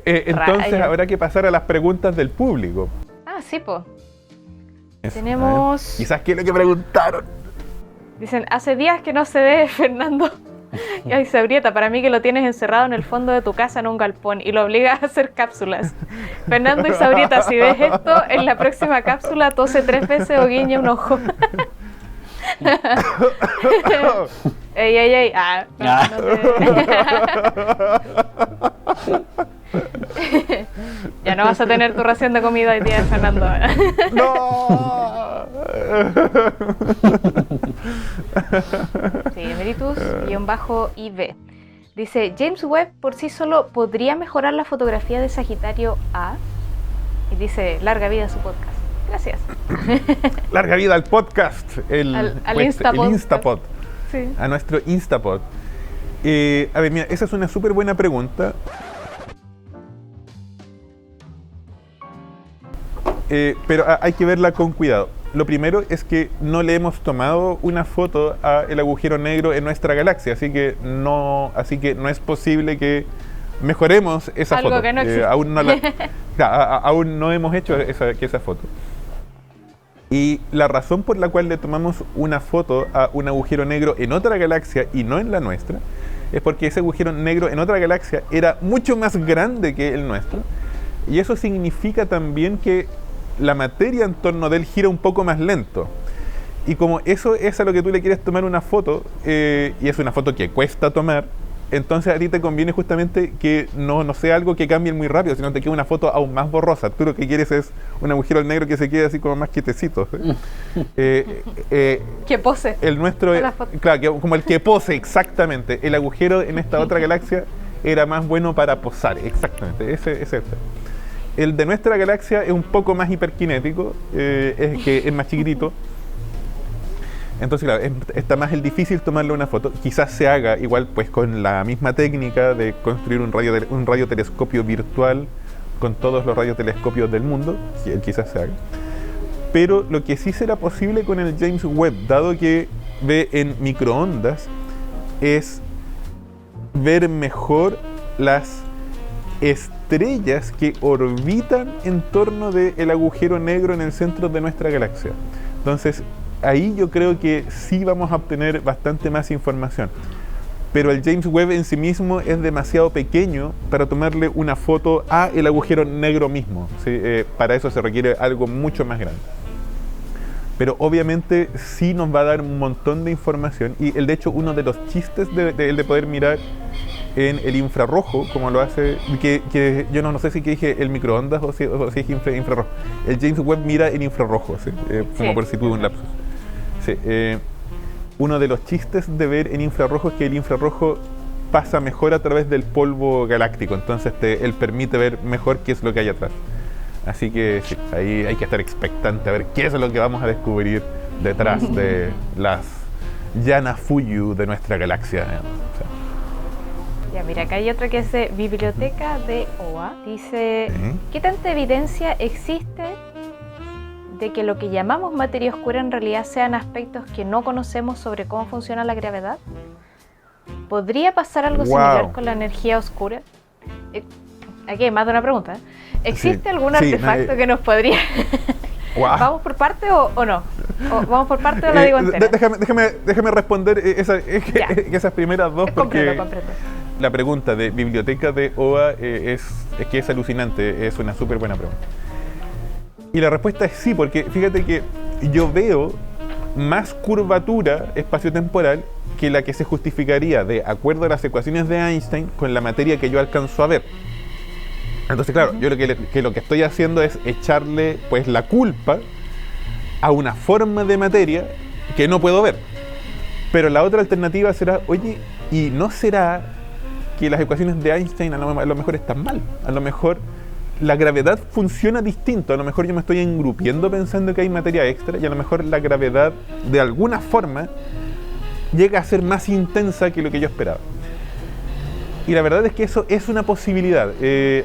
Entonces habrá que pasar a las preguntas del público. Ah, sí, pues. Eso, Tenemos... Quizás qué es lo que preguntaron. Dicen, hace días que no se ve Fernando. Ay, Sabrieta, para mí que lo tienes encerrado en el fondo de tu casa en un galpón y lo obligas a hacer cápsulas. Fernando y Sabrieta, si ves esto, en la próxima cápsula tose 3 veces o guiña un ojo. Ey. Ya no vas a tener tu ración de comida hoy día, Fernando. ¡No! Sí, Emeritus-IV. Dice, James Webb por sí solo podría mejorar la fotografía de Sagitario A. Y dice, larga vida a su podcast. Gracias. Larga vida al podcast. Al Instapod. El Instapod. Sí. A nuestro Instapod. A ver, mira, esa es una súper buena pregunta. Pero hay que verla con cuidado. Lo primero es que no le hemos tomado una foto al agujero negro en nuestra galaxia, así que no es posible que mejoremos esa Algo foto. Que no existe. Aún no hemos hecho esa foto. Y la razón por la cual le tomamos una foto a un agujero negro en otra galaxia y no en la nuestra, es porque ese agujero negro en otra galaxia era mucho más grande que el nuestro, y eso significa también que la materia en torno de él gira un poco más lento. Y como eso es a lo que tú le quieres tomar una foto, y es una foto que cuesta tomar, entonces a ti te conviene justamente que no sea algo que cambie muy rápido, sino que te quede una foto aún más borrosa. Tú lo que quieres es un agujero negro que se quede así como más quietecito. Que pose. El nuestro, claro, como el que pose, exactamente. El agujero en esta otra galaxia era más bueno para posar, exactamente. Ese es el. El de nuestra galaxia es un poco más hiperkinético, es más chiquitito. Entonces, claro, está más el difícil tomarle una foto. Quizás se haga igual pues con la misma técnica de construir un radiotelescopio virtual con todos los radiotelescopios del mundo. Quizás se haga. Pero lo que sí será posible con el James Webb, dado que ve en microondas, es ver mejor las estrellas que orbitan en torno del agujero negro en el centro de nuestra galaxia. Entonces, ahí yo creo que sí vamos a obtener bastante más información. Pero el James Webb en sí mismo es demasiado pequeño para tomarle una foto a el agujero negro mismo, ¿sí? Para eso se requiere algo mucho más grande. Pero obviamente sí nos va a dar un montón de información, y de hecho uno de los chistes de poder mirar en el infrarrojo, como lo hace, que yo no sé si que dije el microondas o si es infrarrojo. El James Webb mira en infrarrojo, ¿sí? Como por si tuve un lapsus. Sí, uno de los chistes de ver en infrarrojo es que el infrarrojo pasa mejor a través del polvo galáctico, entonces él permite ver mejor qué es lo que hay atrás. Así que sí, ahí hay que estar expectante a ver qué es lo que vamos a descubrir detrás de las Yana Fuyu de nuestra galaxia. Ya, mira, acá hay otra que es de Biblioteca de OA. Dice, ¿qué tanta evidencia existe de que lo que llamamos materia oscura en realidad sean aspectos que no conocemos sobre cómo funciona la gravedad? ¿Podría pasar algo similar con la energía oscura? Aquí hay más de una pregunta. ¿Existe algún artefacto que nos podría... ¿Vamos por parte o no? ¿Vamos por parte o la digo entera? Déjame responder esas primeras dos, porque completo. La pregunta de Biblioteca de OA es que es alucinante, es una súper buena pregunta. Y la respuesta es sí, porque fíjate que yo veo más curvatura espacio-temporal que la que se justificaría de acuerdo a las ecuaciones de Einstein con la materia que yo alcanzo a ver. Entonces, claro, yo lo que estoy haciendo es echarle pues la culpa a una forma de materia que no puedo ver. Pero la otra alternativa será, oye, ¿y no será que las ecuaciones de Einstein a lo mejor están mal? A lo mejor la gravedad funciona distinto, a lo mejor yo me estoy engrupiendo pensando que hay materia extra, y a lo mejor la gravedad de alguna forma llega a ser más intensa que lo que yo esperaba. Y la verdad es que eso es una posibilidad.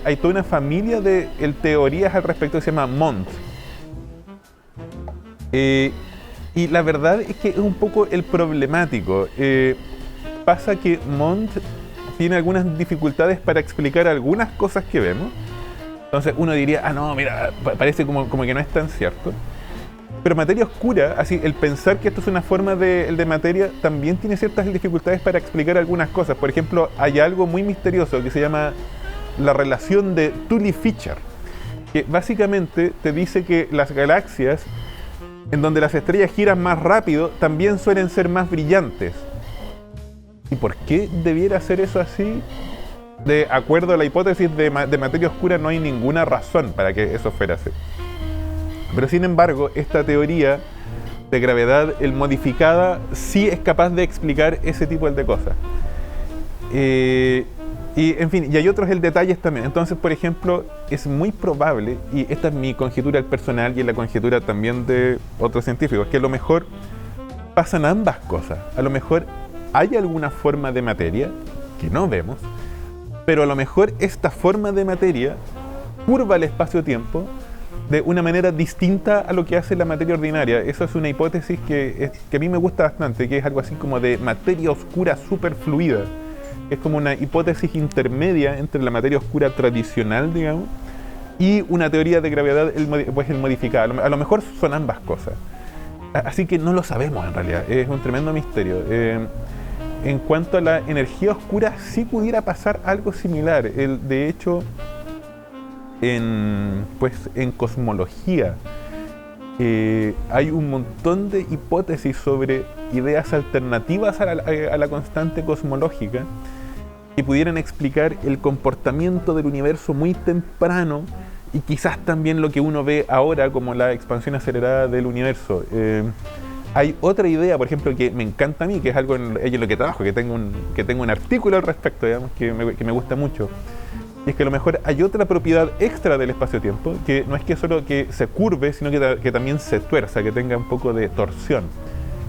Hay toda una familia de teorías al respecto que se llama MOND. Y la verdad es que es un poco el problemático. Pasa que MOND tiene algunas dificultades para explicar algunas cosas que vemos. Entonces uno diría, no, mira, parece como que no es tan cierto. Pero materia oscura, así, el pensar que esto es una forma de materia, también tiene ciertas dificultades para explicar algunas cosas. Por ejemplo, hay algo muy misterioso que se llama la relación de Tully-Fisher, que básicamente te dice que las galaxias, en donde las estrellas giran más rápido, también suelen ser más brillantes. ¿Y por qué debiera ser eso así? De acuerdo a la hipótesis de materia oscura, no hay ninguna razón para que eso fuera así. Pero sin embargo, esta teoría de gravedad modificada sí es capaz de explicar ese tipo de cosas. Y en fin, y hay otros detalles también. Entonces, por ejemplo, es muy probable, y esta es mi conjetura personal y es la conjetura también de otros científicos, que a lo mejor pasan ambas cosas. A lo mejor hay alguna forma de materia que no vemos, pero a lo mejor esta forma de materia curva el espacio-tiempo de una manera distinta a lo que hace la materia ordinaria. Eso es una hipótesis que a mí me gusta bastante, que es algo así como de materia oscura superfluida. Es como una hipótesis intermedia entre la materia oscura tradicional, digamos, y una teoría de gravedad modificada. A lo mejor son ambas cosas. Así que no lo sabemos en realidad, es un tremendo misterio. En cuanto a la energía oscura, sí pudiera pasar algo similar. De hecho, en cosmología hay un montón de hipótesis sobre ideas alternativas a la constante cosmológica que pudieran explicar el comportamiento del universo muy temprano y quizás también lo que uno ve ahora como la expansión acelerada del universo. Hay otra idea, por ejemplo, que me encanta a mí, que es algo en lo que trabajo, que tengo un artículo al respecto, digamos, que me gusta mucho. Y es que a lo mejor hay otra propiedad extra del espacio-tiempo, que no es que solo que se curve, sino que también se tuerza, que tenga un poco de torsión.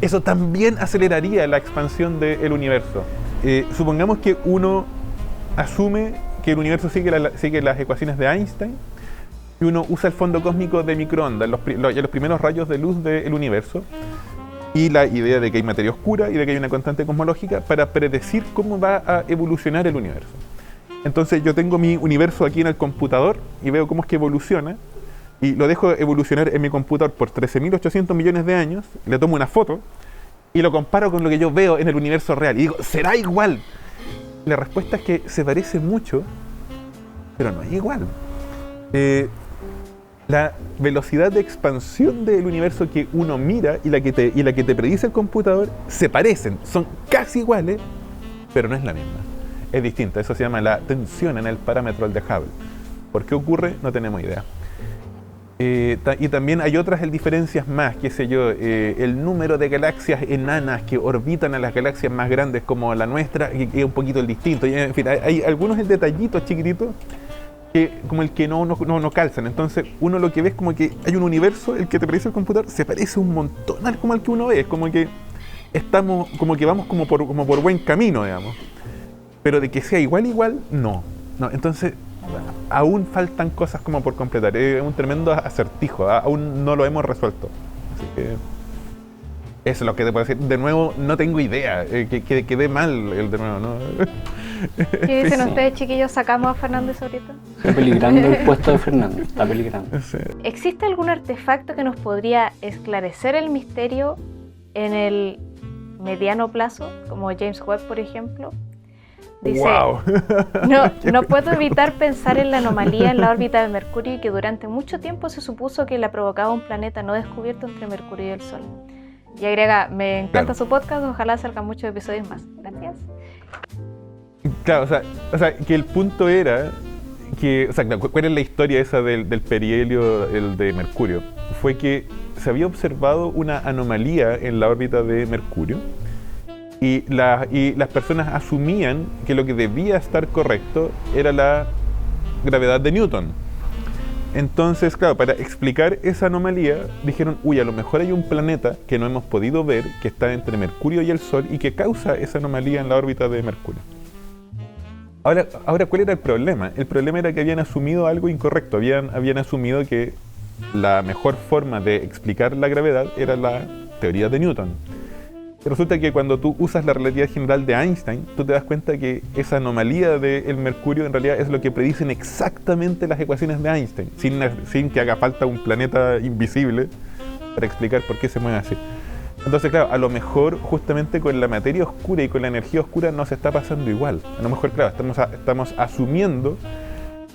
Eso también aceleraría la expansión del universo. Supongamos que uno asume que el universo sigue las ecuaciones de Einstein, y uno usa el fondo cósmico de microondas, los primeros rayos de luz del universo, y la idea de que hay materia oscura y de que hay una constante cosmológica para predecir cómo va a evolucionar el universo. Entonces yo tengo mi universo aquí en el computador y veo cómo es que evoluciona, y lo dejo evolucionar en mi computador por 13.800 millones de años, le tomo una foto y lo comparo con lo que yo veo en el universo real y digo, ¿será igual? La respuesta es que se parece mucho, pero no es igual. La velocidad de expansión del universo que uno mira y la que te predice el computador se parecen, son casi iguales, pero no es la misma. Es distinta, eso se llama la tensión en el parámetro de Hubble. ¿Por qué ocurre? No tenemos idea. Y también hay otras diferencias más, qué sé yo, el número de galaxias enanas que orbitan a las galaxias más grandes como la nuestra, que es un poquito el distinto. Y, en fin, hay algunos detallitos chiquititos que como el que no calzan. Entonces uno lo que ve es como que hay un universo, el que te predice el computador se parece un montón al como al que uno ve. Es como que vamos como por buen camino, digamos. Pero de que sea igual, no. Entonces, aún faltan cosas como por completar. Es un tremendo acertijo, aún no lo hemos resuelto. Así que eso es lo que te puedo decir. De nuevo, no tengo idea. Que quede mal el de nuevo, ¿no? ¿Qué dicen ustedes, chiquillos? ¿Sacamos a Fernández ahorita? Está peligrando el puesto de Fernández, está peligrando. Sí. ¿Existe algún artefacto que nos podría esclarecer el misterio en el mediano plazo, como James Webb, por ejemplo? Dice, wow. no puedo evitar pensar en la anomalía en la órbita de Mercurio y que durante mucho tiempo se supuso que la provocaba un planeta no descubierto entre Mercurio y el Sol. Y agrega, me encanta su podcast, ojalá salgan muchos episodios más. Gracias. Claro, o sea, que el punto era que, o sea, ¿cuál es la historia esa del perihelio, el de Mercurio? Fue que se había observado una anomalía en la órbita de Mercurio y las personas asumían que lo que debía estar correcto era la gravedad de Newton. Entonces, claro, para explicar esa anomalía, dijeron, a lo mejor hay un planeta que no hemos podido ver, que está entre Mercurio y el Sol y que causa esa anomalía en la órbita de Mercurio. Ahora, ¿cuál era el problema? El problema era que habían asumido algo incorrecto. Habían asumido que la mejor forma de explicar la gravedad era la teoría de Newton. Resulta que cuando tú usas la relatividad general de Einstein, tú te das cuenta que esa anomalía del mercurio en realidad es lo que predicen exactamente las ecuaciones de Einstein, sin que haga falta un planeta invisible para explicar por qué se mueve así. Entonces, claro, a lo mejor justamente con la materia oscura y con la energía oscura nos está pasando igual. A lo mejor, claro, estamos asumiendo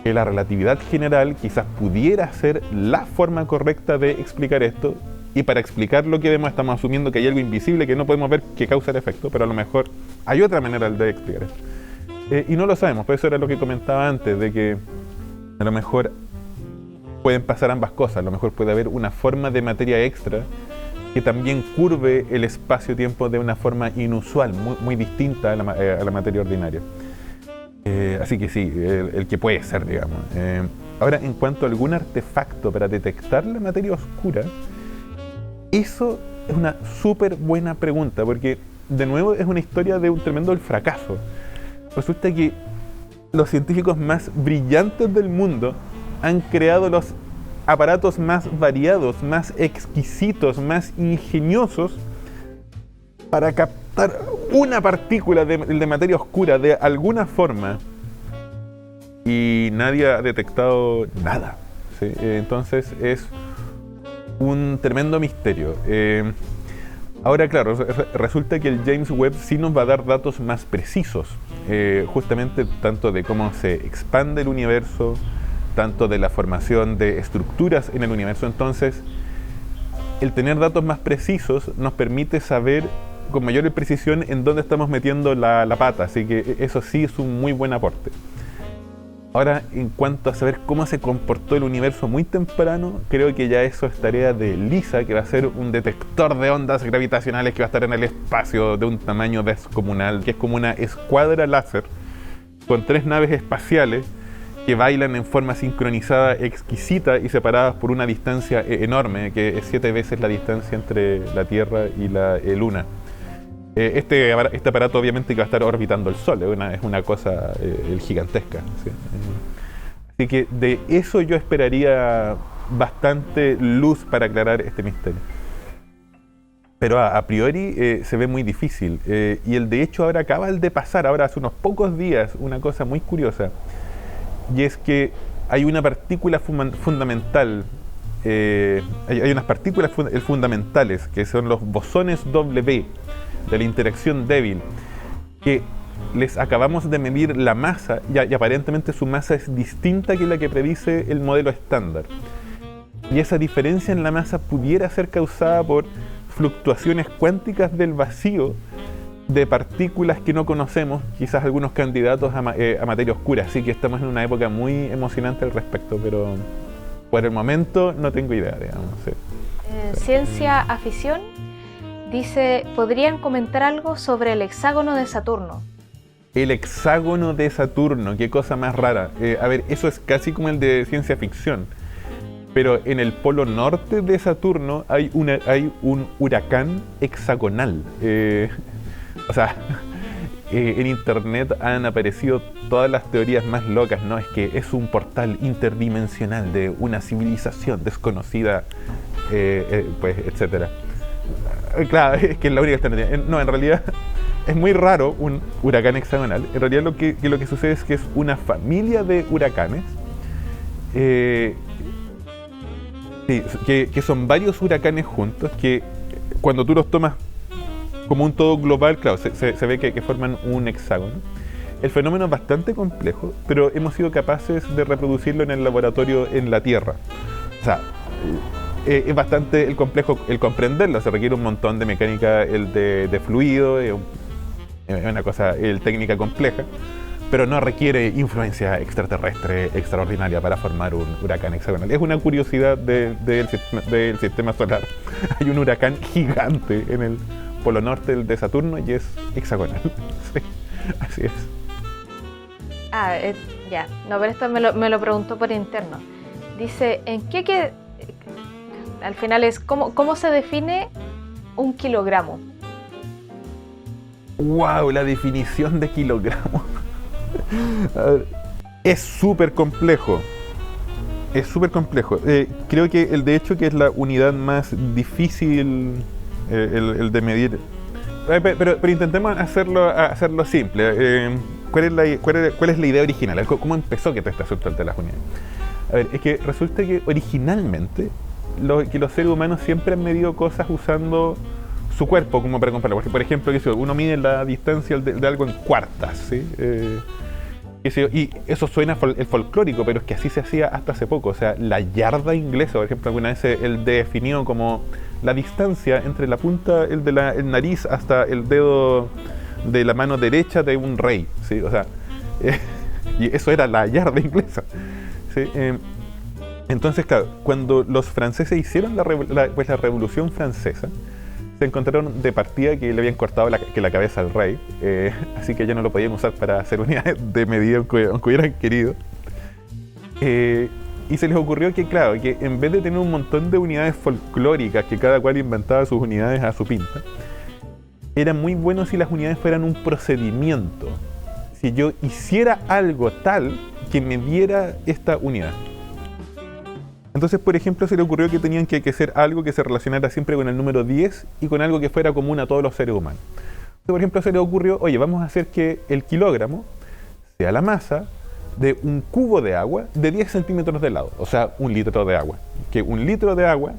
que la relatividad general quizás pudiera ser la forma correcta de explicar esto, y para explicar lo que vemos estamos asumiendo que hay algo invisible que no podemos ver que causa el efecto, pero a lo mejor hay otra manera de explicar esto. Y no lo sabemos, por eso era lo que comentaba antes, de que a lo mejor pueden pasar ambas cosas. A lo mejor puede haber una forma de materia extra que también curve el espacio-tiempo de una forma inusual, muy distinta a la materia ordinaria. Así que sí, el que puede ser, digamos. Ahora, en cuanto a algún artefacto para detectar la materia oscura, eso es una súper buena pregunta, porque de nuevo es una historia de un tremendo fracaso. Resulta que los científicos más brillantes del mundo han creado los aparatos más variados, más exquisitos, más ingeniosos para captar una partícula de materia oscura de alguna forma, y nadie ha detectado nada, ¿sí? Entonces es un tremendo misterio. Ahora, claro, resulta que el James Webb sí nos va a dar datos más precisos, justamente tanto de cómo se expande el universo, tanto de la formación de estructuras en el universo. Entonces, el tener datos más precisos nos permite saber con mayor precisión en dónde estamos metiendo la pata, así que eso sí es un muy buen aporte. Ahora, en cuanto a saber cómo se comportó el universo muy temprano, creo que ya eso es tarea de LISA, que va a ser un detector de ondas gravitacionales que va a estar en el espacio de un tamaño descomunal, que es como una escuadra láser con 3 naves espaciales que bailan en forma sincronizada, exquisita y separadas por una distancia enorme, que es 7 veces la distancia entre la Tierra y la Luna. Este aparato obviamente que va a estar orbitando el Sol, es una cosa gigantesca, ¿sí? Así que de eso yo esperaría bastante luz para aclarar este misterio. Pero a priori se ve muy difícil, y de hecho ahora acaba de pasar, ahora hace unos pocos días, una cosa muy curiosa, y es que hay una partícula fundamental, hay unas partículas fundamentales que son los bosones W de la interacción débil, que les acabamos de medir la masa y aparentemente su masa es distinta que la que predice el modelo estándar. Y esa diferencia en la masa pudiera ser causada por fluctuaciones cuánticas del vacío de partículas que no conocemos, quizás algunos candidatos a materia oscura. Así que estamos en una época muy emocionante al respecto, pero por el momento no tengo idea, digamos. Sí. Ciencia Afición dice, ¿podrían comentar algo sobre el hexágono de Saturno? El hexágono de Saturno, qué cosa más rara. A ver, eso es casi como el de ciencia ficción. Pero en el polo norte de Saturno hay un huracán hexagonal. O sea, en internet han aparecido todas las teorías más locas, ¿no? Es que es un portal interdimensional de una civilización desconocida, pues, etcétera. Claro, es que es la única alternativa. No, en realidad es muy raro un huracán hexagonal. En realidad lo que sucede es que es una familia de huracanes, sí, que son varios huracanes juntos, que cuando tú los tomas como un todo global, claro, se ve que forman un hexágono. El fenómeno es bastante complejo, pero hemos sido capaces de reproducirlo en el laboratorio en la Tierra. O sea, es bastante complejo el comprenderlo, se requiere un montón de mecánica de fluido, es una cosa técnica compleja, pero no requiere influencia extraterrestre extraordinaria para formar un huracán hexagonal. Es una curiosidad del sistema solar. Hay un huracán gigante en el polo norte de Saturno y es hexagonal. Sí, así es. Ya. No, pero esto me lo preguntó por interno. Dice, al final es, ¿cómo se define un kilogramo? ¡Wow! La definición de kilogramo. A ver, es súper complejo. Es súper complejo. Creo que de hecho que es la unidad más difícil el de medir pero intentemos hacerlo simple. ¿Cuál es la idea original? ¿Cómo empezó que todo este asunto de las unidades? A ver, es que resulta que originalmente los seres humanos siempre han medido cosas usando su cuerpo como para compararlo. Por ejemplo, uno mide la distancia de algo en cuartas, ¿sí? Y eso suena el folclórico, pero es que así se hacía hasta hace poco. O sea, la yarda inglesa, por ejemplo, alguna vez él definió como la distancia entre la punta el nariz hasta el dedo de la mano derecha de un rey, ¿sí? O sea, y eso era la yarda inglesa, ¿sí? Entonces, claro, cuando los franceses hicieron la Revolución Francesa, se encontraron de partida que le habían cortado la cabeza al rey, así que ya no lo podían usar para hacer unidades de medida aunque hubieran querido. Y se les ocurrió que, claro, que en vez de tener un montón de unidades folclóricas, que cada cual inventaba sus unidades a su pinta, era muy bueno si las unidades fueran un procedimiento. Si yo hiciera algo tal que me diera esta unidad. Entonces, por ejemplo, se le ocurrió que tenían que ser algo que se relacionara siempre con el número 10 y con algo que fuera común a todos los seres humanos. Entonces, por ejemplo, se le ocurrió, oye, vamos a hacer que el kilogramo sea la masa de un cubo de agua de 10 centímetros de lado, o sea, 1 litro de agua. Que 1 litro de agua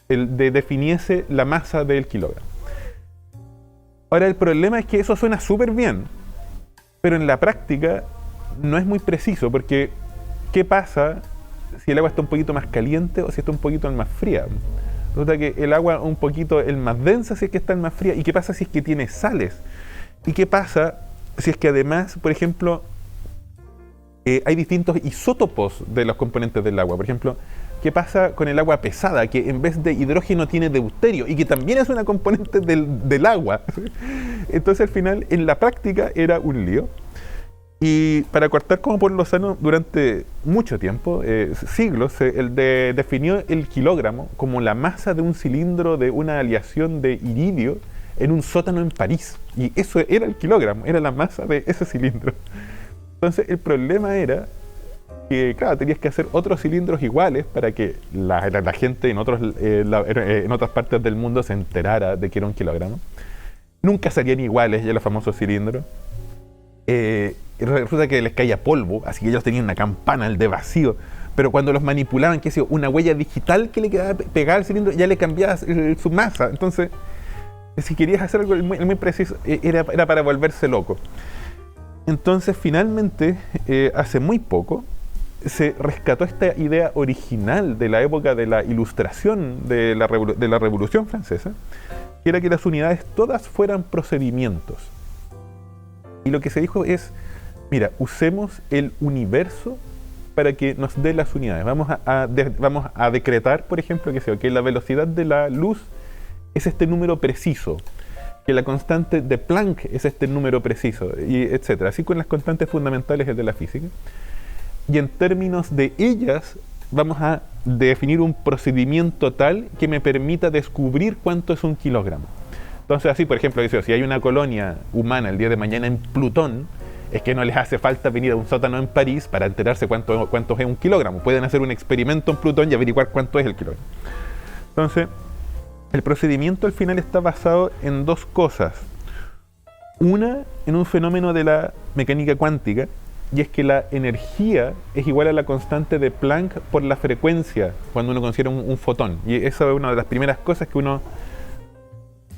definiese la masa del kilogramo. Ahora, el problema es que eso suena súper bien, pero en la práctica no es muy preciso, porque ¿qué pasa si el agua está un poquito más caliente o si está un poquito más fría? Resulta que el agua un poquito es más densa si es que está más fría. ¿Y qué pasa si es que tiene sales? ¿Y qué pasa si es que además, por ejemplo, hay distintos isótopos de los componentes del agua? Por ejemplo, ¿qué pasa con el agua pesada, que en vez de hidrógeno tiene deuterio y que también es una componente del agua? Entonces, al final, en la práctica era un lío. Y para cortar como por lo sano, durante mucho tiempo, siglos, definió el kilogramo como la masa de un cilindro de una aleación de iridio en un sótano en París. Y eso era el kilogramo, era la masa de ese cilindro. Entonces el problema era que, claro, tenías que hacer otros cilindros iguales para que la gente en otras partes del mundo se enterara de que era un kilogramo. Nunca serían iguales ya los famosos cilindros. Resulta que les caía polvo, así que ellos tenían una campana, el de vacío, pero cuando los manipulaban, qué sé yo, una huella digital que le quedaba pegada al cilindro, ya le cambiaba su masa. Entonces, si querías hacer algo muy preciso, era para volverse loco. Entonces, finalmente, hace muy poco, se rescató esta idea original de la época de la Ilustración de la Revolución Francesa, que era que las unidades todas fueran procedimientos. Y lo que se dijo es, mira, usemos el universo para que nos dé las unidades. Vamos a decretar, por ejemplo, que la velocidad de la luz es este número preciso, que la constante de Planck es este número preciso, y etc. Así con las constantes fundamentales de la física. Y en términos de ellas, vamos a definir un procedimiento tal que me permita descubrir cuánto es un kilogramo. Entonces, así, por ejemplo, si hay una colonia humana el día de mañana en Plutón, es que no les hace falta venir a un sótano en París para enterarse cuánto es un kilogramo. Pueden hacer un experimento en Plutón y averiguar cuánto es el kilogramo. Entonces, el procedimiento al final está basado en dos cosas. Una, en un fenómeno de la mecánica cuántica, y es que la energía es igual a la constante de Planck por la frecuencia cuando uno considera un fotón. Y esa es una de las primeras cosas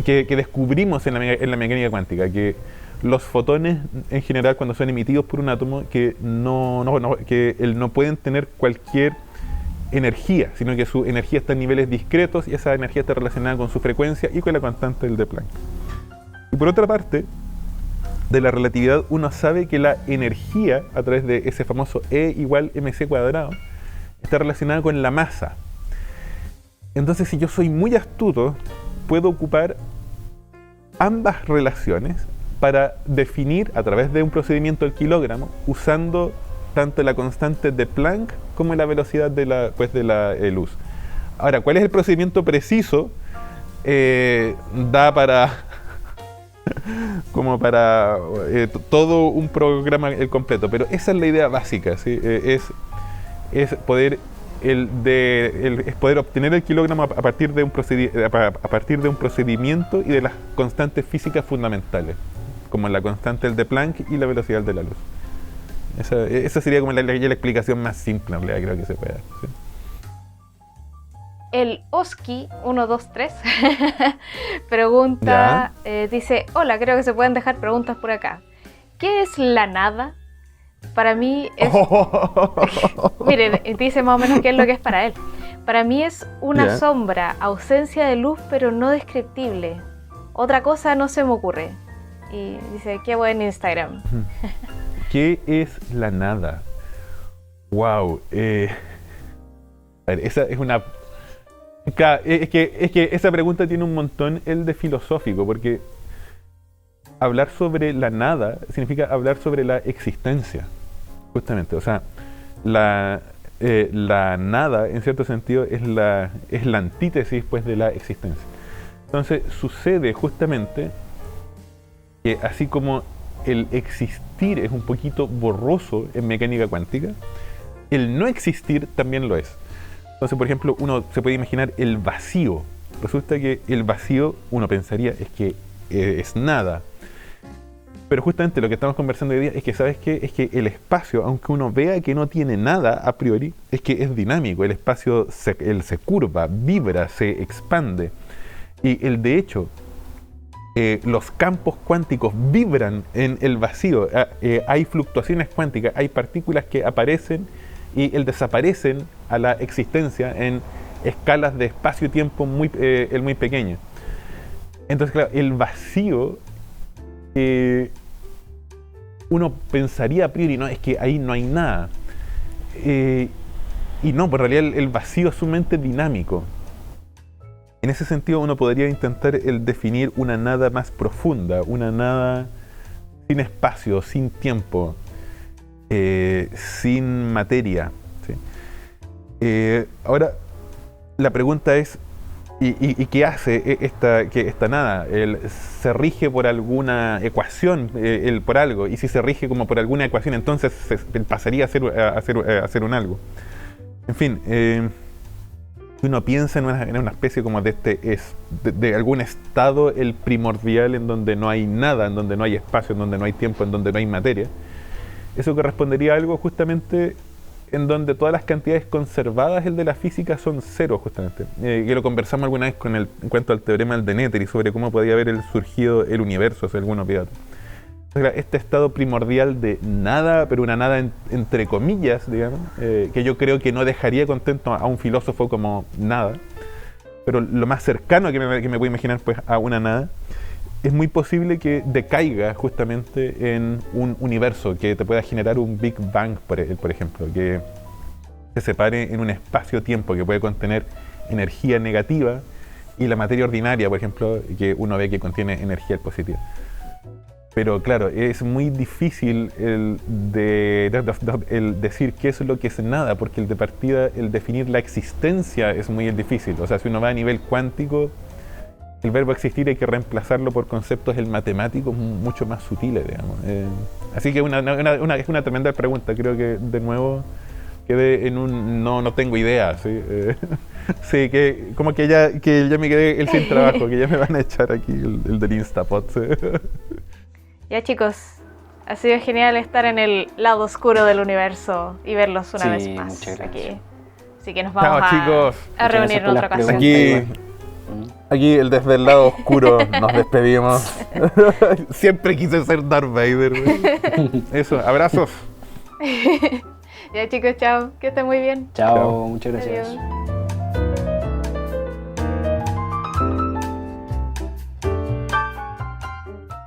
que descubrimos en la mecánica cuántica, que los fotones en general cuando son emitidos por un átomo que no pueden tener cualquier energía, sino que su energía está en niveles discretos y esa energía está relacionada con su frecuencia y con la constante del de Planck. Y por otra parte, de la relatividad uno sabe que la energía a través de ese famoso E igual mc cuadrado está relacionada con la masa. Entonces, si yo soy muy astuto, puedo ocupar ambas relaciones para definir a través de un procedimiento el kilogramo usando tanto la constante de Planck como la velocidad de la luz. Ahora, ¿cuál es el procedimiento preciso? Da para todo un programa completo, pero esa es la idea básica, ¿sí? Es poder es poder obtener el kilogramo a partir de un procedimiento y de las constantes físicas fundamentales, como la constante del de Planck y la velocidad de la luz. Esa sería como la explicación más simple, creo que se puede dar, ¿sí? El Oski 123 pregunta, dice: hola, creo que se pueden dejar preguntas por acá. ¿Qué es la nada? Para mí es... Miren, dice más o menos qué es lo que es para él. Para mí es una sombra, ausencia de luz, pero no descriptible. Otra cosa no se me ocurre. Y dice: qué buen Instagram. ¿Qué es la nada? Wow. A ver, esa es una... Claro, es que esa pregunta tiene un montón de filosófico, porque hablar sobre la nada significa hablar sobre la existencia, justamente. O sea, la nada, en cierto sentido, es la antítesis, pues, de la existencia. Entonces, sucede justamente que así como el existir es un poquito borroso en mecánica cuántica, el no existir también lo es. Entonces, por ejemplo, uno se puede imaginar el vacío. Resulta que el vacío, uno pensaría, es que es nada. Pero justamente lo que estamos conversando hoy día es que, ¿sabes qué? Es que el espacio, aunque uno vea que no tiene nada a priori, es que es dinámico. El espacio se curva, vibra, se expande. Y de hecho, los campos cuánticos vibran en el vacío. Hay fluctuaciones cuánticas, hay partículas que aparecen y desaparecen a la existencia en escalas de espacio-tiempo muy pequeñas. Entonces, claro, el vacío, uno pensaría a priori, no, es que ahí no hay nada. Y no, por realidad el vacío es sumamente dinámico. En ese sentido, uno podría intentar definir una nada más profunda, una nada sin espacio, sin tiempo, sin materia, ¿sí? Ahora, la pregunta es, ¿y qué hace esta nada? ¿Se rige por alguna ecuación, por algo? Y si se rige como por alguna ecuación, entonces pasaría a ser un algo. En fin, uno piensa en una especie como de algún estado, el primordial, en donde no hay nada, en donde no hay espacio, en donde no hay tiempo, en donde no hay materia. Eso correspondería a algo justamente en donde todas las cantidades conservadas de la física son cero, justamente. Que lo conversamos alguna vez en cuanto al teorema del de Noether y sobre cómo podía haber surgido el universo, hace algunos días. Este estado primordial de nada, pero una nada entre comillas, digamos, que yo creo que no dejaría contento a un filósofo como nada, pero lo más cercano que me puedo imaginar, pues, a una nada, es muy posible que decaiga justamente en un universo, que te pueda generar un Big Bang, por ejemplo, que se separe en un espacio-tiempo que puede contener energía negativa y la materia ordinaria, por ejemplo, que uno ve que contiene energía positiva. Pero claro, es muy difícil el decir qué es lo que es nada, porque el de partida, el definir la existencia es muy difícil. O sea, si uno va a nivel cuántico, el verbo existir hay que reemplazarlo por conceptos matemáticos mucho más sutiles, digamos. Así que es una tremenda pregunta. Creo que de nuevo quedé en un no tengo idea, ¿sí? Sí, que como que ya me quedé sin trabajo, que ya me van a echar aquí el del Instapot. ¿Sí? Ya, chicos, ha sido genial estar en el lado oscuro del universo y verlos una vez más. Muchas gracias. Aquí. Así que nos vamos a reunir en otra ocasión. Aquí desde el lado oscuro nos despedimos. Siempre quise ser Darth Vader. Eso, abrazos. Ya, chicos, chao. Que estén muy bien. Chao, muchas gracias. Adiós.